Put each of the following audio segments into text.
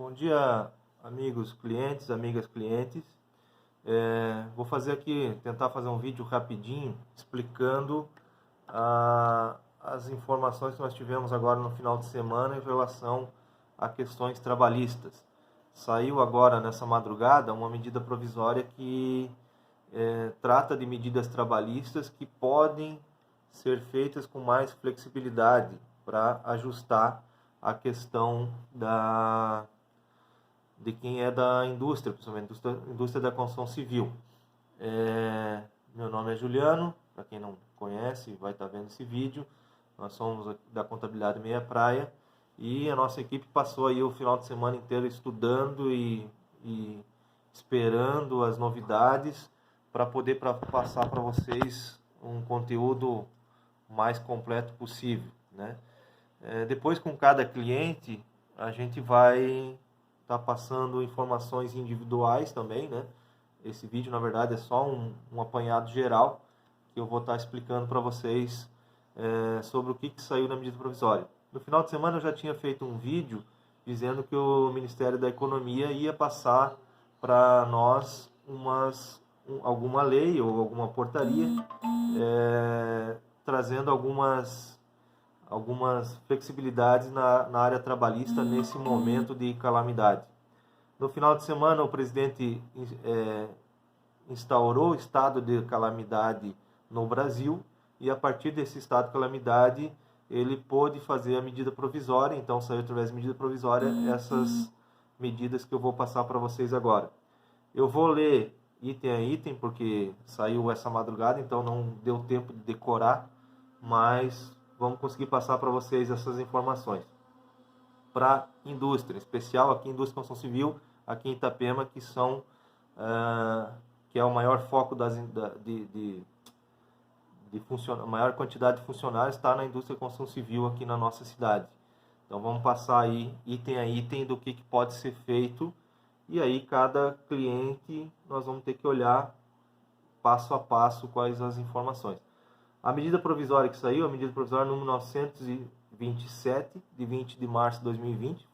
Bom dia, amigos clientes, amigas clientes. Vou tentar fazer um vídeo rapidinho explicando as informações que nós tivemos agora no final de semana em relação a questões trabalhistas. Saiu agora nessa madrugada uma medida provisória que trata de medidas trabalhistas que podem ser feitas com mais flexibilidade para ajustar a questão de quem é da indústria, principalmente indústria da construção civil. Meu nome é Juliano, para quem não conhece, vai estar vendo esse vídeo. Nós somos da Contabilidade Meia Praia e a nossa equipe passou aí o final de semana inteiro estudando e esperando as novidades para poder passar para vocês um conteúdo mais completo possível, né? Depois, com cada cliente, a gente vai estar passando informações individuais também, né? Esse vídeo, na verdade, é só um apanhado geral que eu vou estar explicando para vocês sobre o que saiu na medida provisória. No final de semana eu já tinha feito um vídeo dizendo que o Ministério da Economia ia passar para nós alguma lei ou alguma portaria trazendo algumas flexibilidades na área trabalhista nesse momento de calamidade. No final de semana, o presidente instaurou o estado de calamidade no Brasil e, a partir desse estado de calamidade, ele pôde fazer a medida provisória. Então, saiu através da medida provisória essas medidas que eu vou passar para vocês agora. Eu vou ler item a item, porque saiu essa madrugada, então não deu tempo de decorar, mas vamos conseguir passar para vocês essas informações. Para indústria, em especial aqui indústria construção civil, aqui em Itapema, que é o maior foco a maior quantidade de funcionários está na indústria construção civil aqui na nossa cidade. Então vamos passar aí item a item do que pode ser feito, e aí cada cliente nós vamos ter que olhar passo a passo quais as informações. A medida provisória que saiu, a medida provisória número 927, de 20 de março de 2020,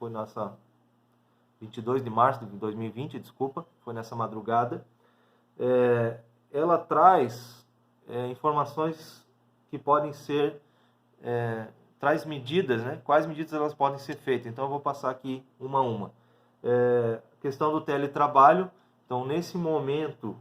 22 de março de 2020, desculpa, foi nessa madrugada. Ela traz informações que podem ser, traz medidas, né? Quais medidas elas podem ser feitas. Então eu vou passar aqui uma a uma. Questão do teletrabalho. Então, nesse momento,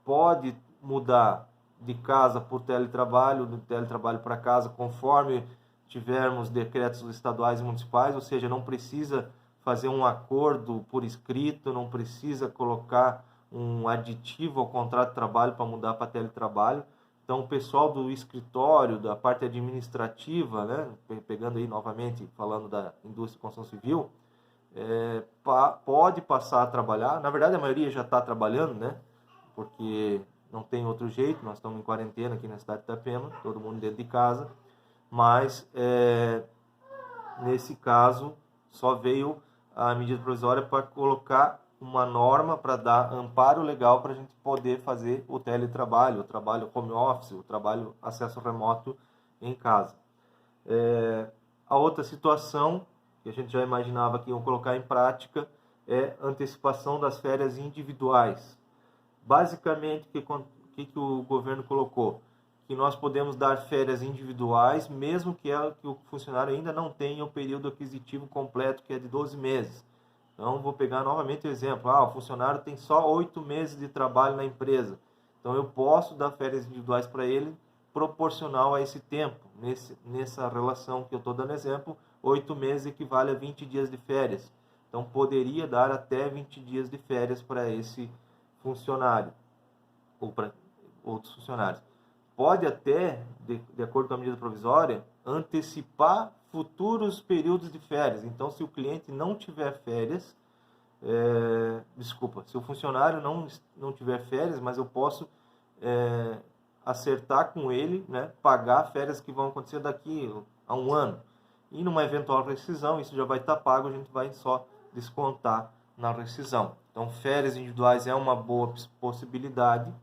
pode mudar de casa por teletrabalho, do teletrabalho para casa, conforme tivermos decretos estaduais e municipais, ou seja, não precisa fazer um acordo por escrito, não precisa colocar um aditivo ao contrato de trabalho para mudar para teletrabalho. Então, o pessoal do escritório, da parte administrativa, né, pegando aí novamente, falando da indústria e construção civil, pode passar a trabalhar. Na verdade, a maioria já está trabalhando, né, porque não tem outro jeito, nós estamos em quarentena aqui na cidade de Itapema, todo mundo dentro de casa, mas nesse caso só veio a medida provisória para colocar uma norma para dar amparo legal para a gente poder fazer o teletrabalho, o trabalho home office, o trabalho acesso remoto em casa. A outra situação que a gente já imaginava que iam colocar em prática é antecipação das férias individuais. Basicamente, o que o governo colocou? Que nós podemos dar férias individuais, mesmo que o funcionário ainda não tenha o período aquisitivo completo, que é de 12 meses. Então, vou pegar novamente o exemplo. O funcionário tem só 8 meses de trabalho na empresa. Então, eu posso dar férias individuais para ele, proporcional a esse tempo. Nessa relação que eu estou dando exemplo, 8 meses equivale a 20 dias de férias. Então, poderia dar até 20 dias de férias para esse funcionário ou para outros funcionários. Pode até, de acordo com a medida provisória, antecipar futuros períodos de férias. Então, se o cliente não tiver férias, se o funcionário não tiver férias, mas eu posso acertar com ele, né, pagar férias que vão acontecer daqui a um ano. E numa eventual rescisão, isso já vai estar pago, a gente vai só descontar na rescisão. Então, férias individuais é uma boa possibilidade,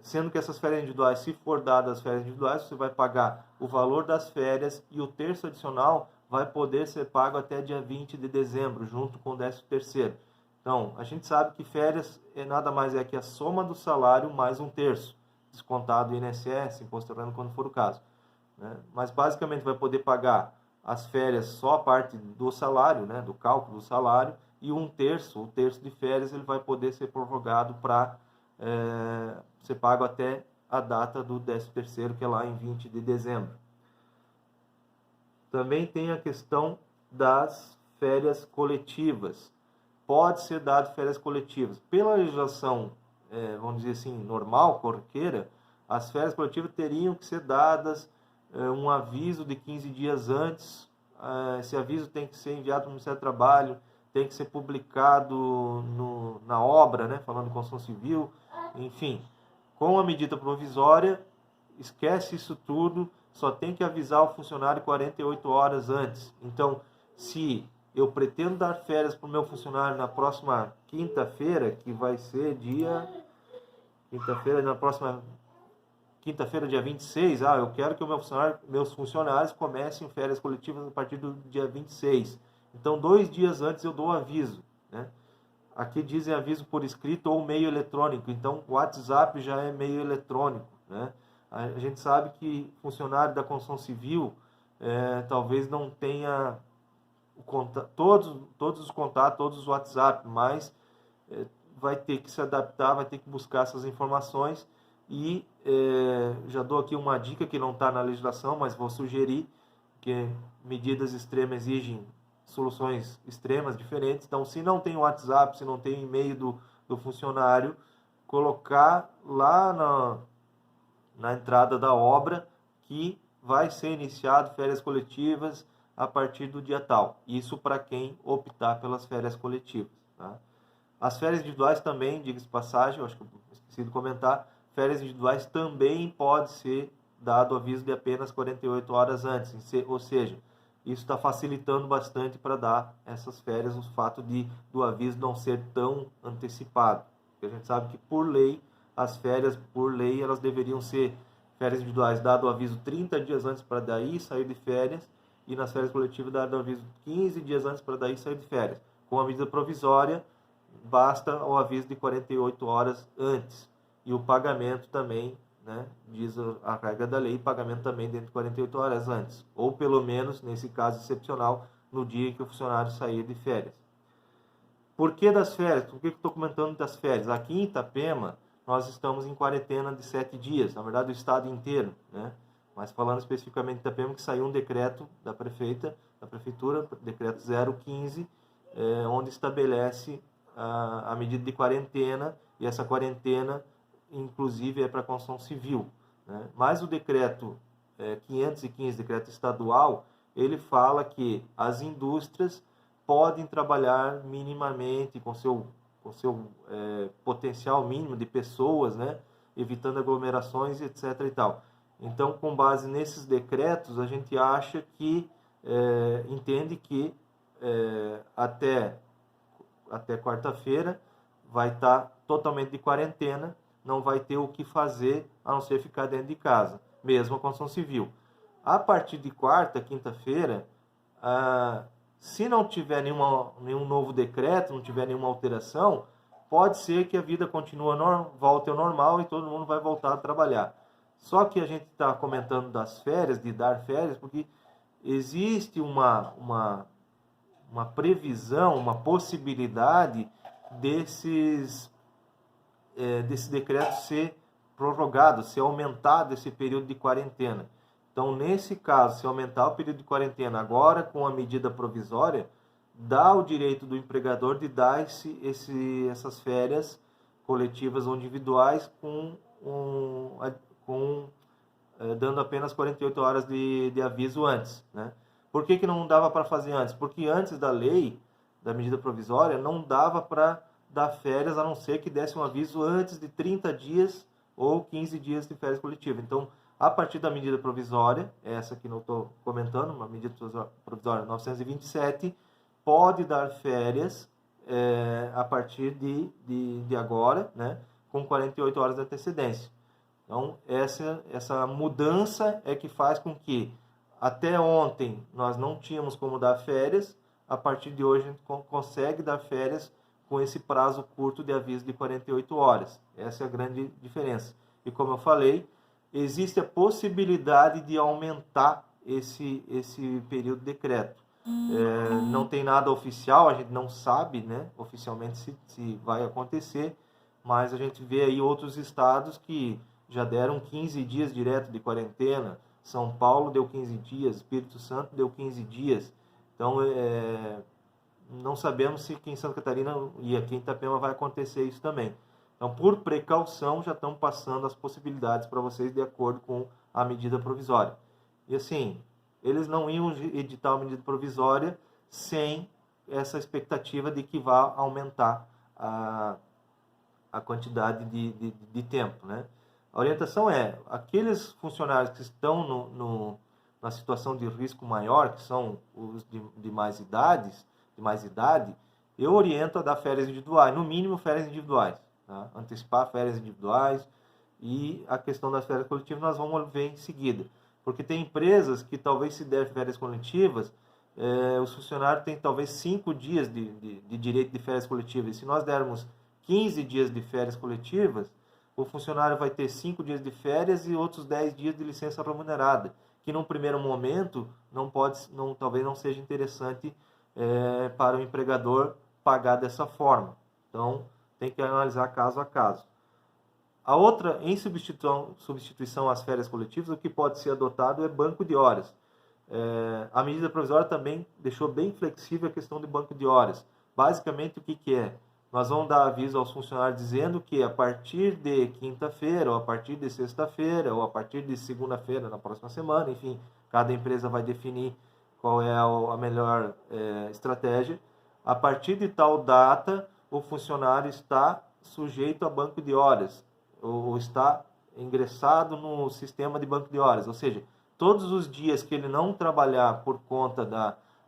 sendo que essas férias individuais, se for dadas as férias individuais, você vai pagar o valor das férias e o terço adicional vai poder ser pago até dia 20 de dezembro, junto com o 13º. Então, a gente sabe que férias nada mais é que a soma do salário mais 1/3, descontado o INSS, imposto de renda, quando for o caso, né? Mas basicamente vai poder pagar as férias só a parte do salário, né, do cálculo do salário, e o terço de férias ele vai poder ser prorrogado para ser pago até a data do 13º, que é lá em 20 de dezembro. Também tem a questão das férias coletivas. Pode ser dado férias coletivas. Pela legislação, vamos dizer assim, normal, corriqueira, as férias coletivas teriam que ser dadas um aviso de 15 dias antes. Esse aviso tem que ser enviado para o Ministério do Trabalho, tem que ser publicado na obra, né, falando de construção civil, enfim. Com a medida provisória, esquece isso tudo, só tem que avisar o funcionário 48 horas antes. Então, se eu pretendo dar férias para o meu funcionário na próxima quinta-feira, que vai ser quinta-feira, dia 26, eu quero que meus funcionários comecem férias coletivas a partir do dia 26. Então, 2 dias antes eu dou aviso, né? Aqui dizem aviso por escrito ou meio eletrônico. Então, o WhatsApp já é meio eletrônico, né? A gente sabe que funcionário da construção civil talvez não tenha todos os contatos, todos os WhatsApp, mas vai ter que se adaptar, vai ter que buscar essas informações. E já dou aqui uma dica que não está na legislação, mas vou sugerir, que medidas extremas exigem soluções extremas diferentes. Então, se não tem WhatsApp, se não tem e-mail do funcionário, colocar lá na entrada da obra que vai ser iniciado férias coletivas a partir do dia tal. Isso para quem optar pelas férias coletivas, tá? As férias individuais também, diga-se de passagem, eu acho que eu esqueci de comentar, férias individuais também pode ser dado aviso de apenas 48 horas antes, ou seja, isso está facilitando bastante para dar essas férias, o fato do aviso não ser tão antecipado. Porque a gente sabe que, por lei, as férias, elas deveriam ser férias individuais, dado o aviso 30 dias antes para daí sair de férias, e nas férias coletivas, dado o aviso 15 dias antes para daí sair de férias. Com a medida provisória, basta o aviso de 48 horas antes. E o pagamento também, né, diz a regra da lei, pagamento também dentro de 48 horas antes. Ou pelo menos, nesse caso excepcional, no dia que o funcionário sair de férias. Por que das férias? Por que eu estou comentando das férias? Aqui em Itapema, nós estamos em quarentena de 7 dias, na verdade o estado inteiro, né? Mas falando especificamente de Itapema, que saiu um decreto da prefeitura, decreto 015, onde estabelece a medida de quarentena, e essa quarentena, inclusive, é para a construção civil, né? Mas o decreto 515, decreto estadual, ele fala que as indústrias podem trabalhar minimamente com seu potencial mínimo de pessoas, né? Evitando aglomerações, etc. e tal. Então, com base nesses decretos, a gente acha que, entende que até quarta-feira vai estar totalmente de quarentena, não vai ter o que fazer a não ser ficar dentro de casa, mesmo a construção civil. A partir de quarta, quinta-feira, se não tiver nenhum novo decreto, não tiver nenhuma alteração, pode ser que a vida volte ao normal e todo mundo vai voltar a trabalhar. Só que a gente está comentando das férias, de dar férias, porque existe uma previsão, uma possibilidade desse decreto ser prorrogado, ser aumentado esse período de quarentena. Então, nesse caso, se aumentar o período de quarentena agora com a medida provisória, dá o direito do empregador de dar essas férias coletivas ou individuais dando apenas 48 horas de aviso antes, né? Por que não dava para fazer antes? Porque antes da lei, da medida provisória, não dava para dar férias, a não ser que desse um aviso antes de 30 dias ou 15 dias de férias coletivas. Então, a partir da medida provisória, essa que não estou comentando, uma medida provisória 927, pode dar férias a partir de agora, né, com 48 horas de antecedência. Então, essa mudança é que faz com que até ontem nós não tínhamos como dar férias, a partir de hoje a gente consegue dar férias com esse prazo curto de aviso de 48 horas. Essa é a grande diferença. E como eu falei, existe a possibilidade de aumentar esse período de decreto. Não tem nada oficial, a gente não sabe, né, oficialmente se vai acontecer, mas a gente vê aí outros estados que já deram 15 dias direto de quarentena. São Paulo deu 15 dias, Espírito Santo deu 15 dias. Então, não sabemos se aqui em Santa Catarina e aqui em Itapema vai acontecer isso também. Então, por precaução, já estão passando as possibilidades para vocês de acordo com a medida provisória. E assim, eles não iam editar a medida provisória sem essa expectativa de que vá aumentar a quantidade de tempo, né? A orientação é, aqueles funcionários que estão na situação de risco maior, que são os de mais idade, eu oriento a dar férias individuais, no mínimo férias individuais, tá? Antecipar férias individuais, e a questão das férias coletivas nós vamos ver em seguida. Porque tem empresas que talvez se der férias coletivas, os funcionários têm talvez 5 dias de direito de férias coletivas. E se nós dermos 15 dias de férias coletivas, o funcionário vai ter 5 dias de férias e outros 10 dias de licença remunerada, que num primeiro momento talvez não seja interessante para o empregador pagar dessa forma. Então, tem que analisar caso a caso. A outra, em substituição às férias coletivas, o que pode ser adotado é banco de horas. A medida provisória também deixou bem flexível a questão do banco de horas. Basicamente, o que é? Nós vamos dar aviso aos funcionários dizendo que a partir de quinta-feira, ou a partir de sexta-feira, ou a partir de segunda-feira na próxima semana, enfim, cada empresa vai definir qual é a melhor estratégia. A partir de tal data, o funcionário está sujeito a banco de horas, ou está ingressado no sistema de banco de horas. Ou seja, todos os dias que ele não trabalhar por conta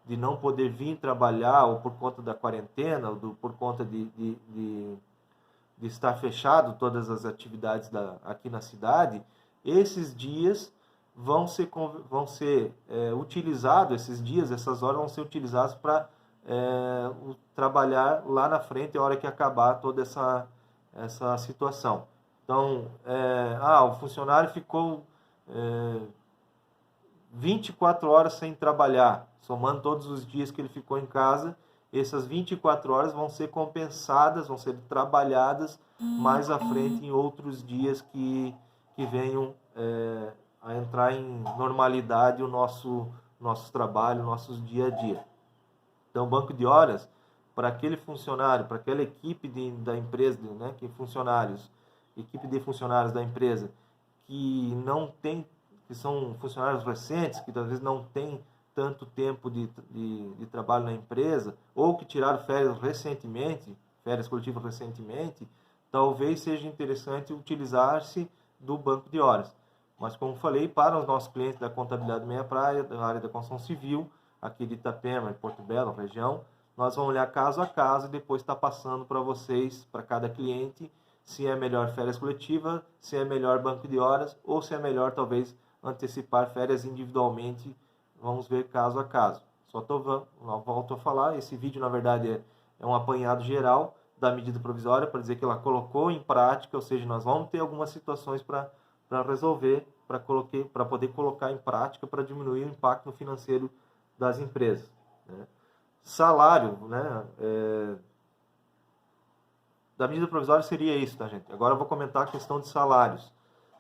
de não poder vir trabalhar, ou por conta da quarentena, ou por conta de estar fechado todas as atividades aqui na cidade, esses dias vão ser utilizados, esses dias, essas horas vão ser utilizadas para trabalhar lá na frente, a hora que acabar toda essa situação. Então, o funcionário ficou 24 horas sem trabalhar, somando todos os dias que ele ficou em casa, essas 24 horas vão ser compensadas, vão ser trabalhadas mais à frente em outros dias que venham a entrar em normalidade o nosso trabalho, nossos dia a dia. Então, banco de horas, para aquele funcionário, para aquela equipe da empresa, né, equipe de funcionários da empresa, que são funcionários recentes, que talvez não têm tanto tempo de trabalho na empresa, ou que tiraram férias coletivas recentemente, talvez seja interessante utilizar-se do banco de horas. Mas, como falei, para os nossos clientes da contabilidade meia praia, da área da construção civil, aqui de Itapema, Porto Belo, região, nós vamos olhar caso a caso e depois está passando para vocês, para cada cliente, se é melhor férias coletivas, se é melhor banco de horas, ou se é melhor, talvez, antecipar férias individualmente. Vamos ver caso a caso. Volto a falar, esse vídeo, na verdade, é um apanhado geral da medida provisória, para dizer que ela colocou em prática, ou seja, nós vamos ter algumas situações para resolver, para poder colocar em prática, para diminuir o impacto financeiro das empresas, né? Salário, né, da medida provisória seria isso, tá, gente? Agora eu vou comentar a questão de salários.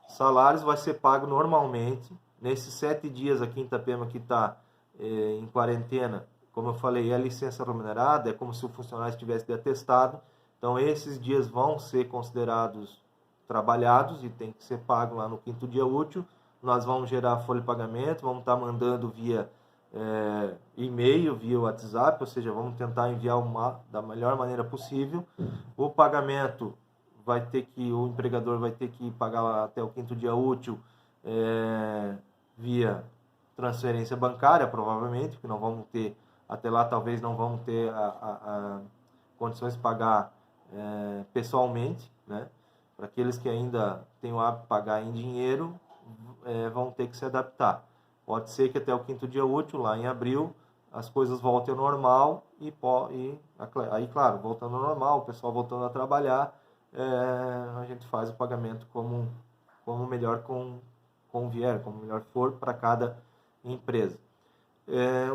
Salários vai ser pago normalmente, nesses 7 dias aqui em Itapema que está em quarentena, como eu falei, é licença remunerada, é como se o funcionário estivesse de atestado, então esses dias vão ser considerados trabalhados e tem que ser pago lá no 5º dia útil. Nós vamos gerar folha de pagamento, vamos estar mandando via e-mail, via WhatsApp, ou seja, vamos tentar enviar da melhor maneira possível. O pagamento o empregador vai ter que pagar até o 5º dia útil via transferência bancária, provavelmente, porque não vamos ter, até lá talvez não vamos ter condições de pagar pessoalmente, né? Para aqueles que ainda têm o hábito de pagar em dinheiro, vão ter que se adaptar. Pode ser que até o 5º dia útil, lá em abril, as coisas voltem ao normal aí, claro, voltando ao normal, o pessoal voltando a trabalhar, a gente faz o pagamento como melhor convier, como melhor for para cada empresa.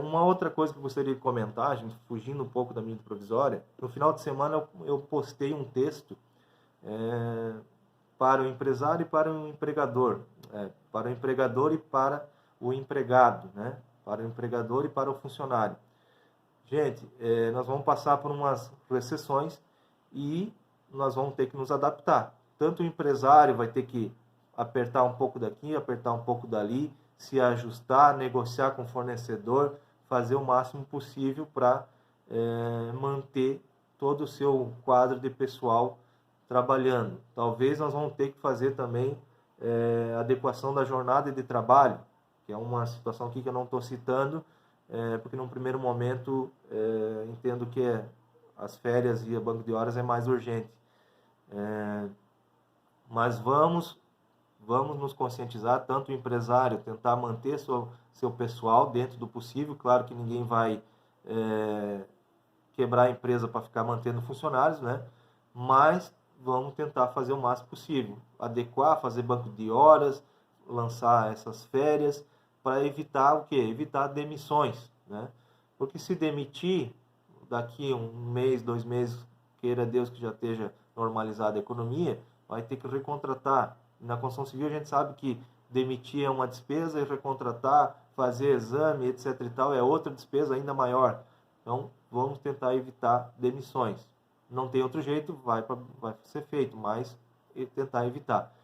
Uma outra coisa que eu gostaria de comentar, a gente fugindo um pouco da medida provisória, no final de semana eu postei um texto para o empresário e para o empregador, para o empregador e para o empregado, né? Para o empregador e para o funcionário. Gente, nós vamos passar por umas recessões e nós vamos ter que nos adaptar. Tanto o empresário vai ter que apertar um pouco daqui, apertar um pouco dali, se ajustar, negociar com o fornecedor, fazer o máximo possível para manter todo o seu quadro de pessoal trabalhando. Talvez nós vamos ter que fazer também adequação da jornada de trabalho, que é uma situação aqui que eu não estou citando, porque num primeiro momento entendo que as férias e o banco de horas é mais urgente. Mas vamos nos conscientizar, tanto o empresário tentar manter seu pessoal dentro do possível, claro que ninguém vai quebrar a empresa para ficar mantendo funcionários, né? Mas vamos tentar fazer o máximo possível, adequar, fazer banco de horas, lançar essas férias, para evitar o quê? Evitar demissões, né? Porque se demitir, daqui 1 mês, 2 meses, queira Deus que já esteja normalizada a economia, vai ter que recontratar. Na construção civil a gente sabe que demitir é uma despesa e recontratar, fazer exame, etc. e tal, é outra despesa ainda maior. Então, vamos tentar evitar demissões. Não tem outro jeito, vai ser feito, mas tentar evitar.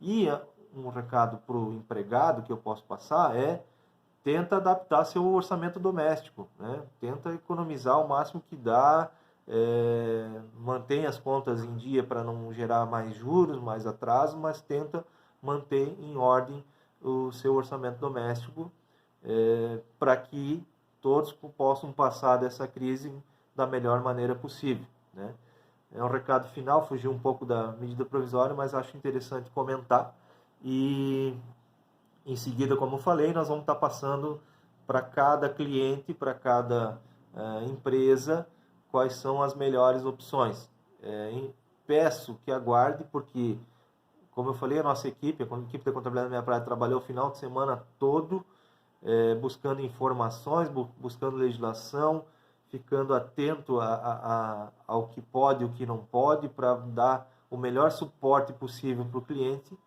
E um recado para o empregado que eu posso passar tenta adaptar seu orçamento doméstico, né? Tenta economizar o máximo que dá, mantenha as contas em dia para não gerar mais juros, mais atraso, mas tenta manter em ordem o seu orçamento doméstico para que todos possam passar dessa crise da melhor maneira possível, né? É um recado final, fugiu um pouco da medida provisória, mas acho interessante comentar. E em seguida, como eu falei, nós vamos estar passando para cada cliente, para cada empresa, quais são as melhores opções. Peço que aguarde, porque, como eu falei, a nossa equipe, a equipe da Contabilidade da Minha Praia trabalhou o final de semana todo buscando informações, buscando legislação, ficando atento ao que pode e o que não pode, para dar o melhor suporte possível para o cliente.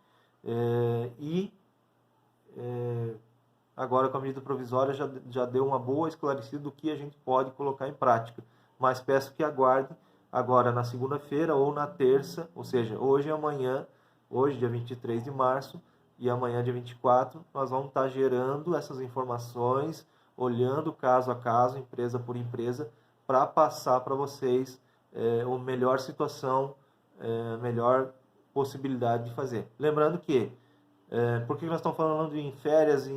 Agora, com a medida provisória, já deu uma boa esclarecida do que a gente pode colocar em prática. Mas peço que aguarde agora na segunda-feira ou na terça, ou seja, hoje e amanhã, hoje, dia 23 de março, e amanhã, dia 24, nós vamos estar gerando essas informações, olhando caso a caso, empresa por empresa, para passar para vocês a melhor situação, a melhor possibilidade de fazer. Lembrando que, por que nós estamos falando em férias,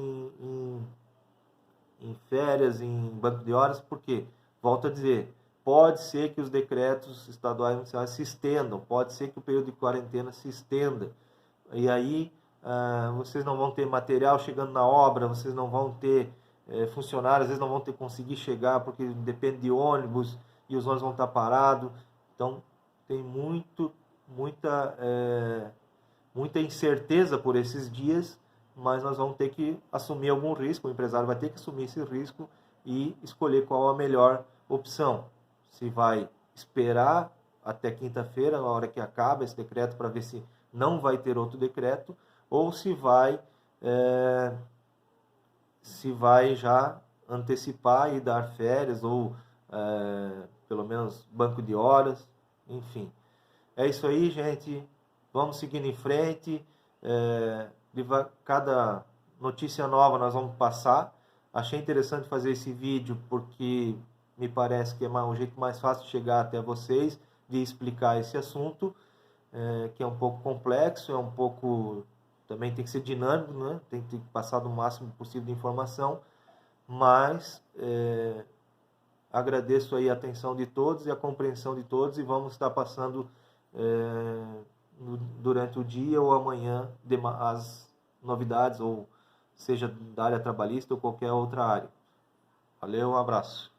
em banco de horas? Porque, volto a dizer, pode ser que os decretos estaduais e municipais se estendam, pode ser que o período de quarentena se estenda, e aí vocês não vão ter material chegando na obra, vocês não vão ter funcionários, às vezes não vão conseguir chegar porque depende de ônibus e os ônibus vão estar parados. Então tem muita incerteza por esses dias, mas nós vamos ter que assumir algum risco, o empresário vai ter que assumir esse risco e escolher qual a melhor opção. Se vai esperar até quinta-feira, na hora que acaba esse decreto, para ver se não vai ter outro decreto, ou se vai já antecipar e dar férias, ou pelo menos banco de horas, enfim. É isso aí, gente. Vamos seguindo em frente. Cada notícia nova nós vamos passar. Achei interessante fazer esse vídeo porque me parece que é o jeito mais fácil de chegar até vocês, de explicar esse assunto, que é um pouco complexo, também tem que ser dinâmico, né? Tem que passar do máximo possível de informação, mas agradeço aí a atenção de todos e a compreensão de todos, e vamos estar passando durante o dia ou amanhã as novidades ou seja da área trabalhista ou qualquer outra área. Valeu, um abraço.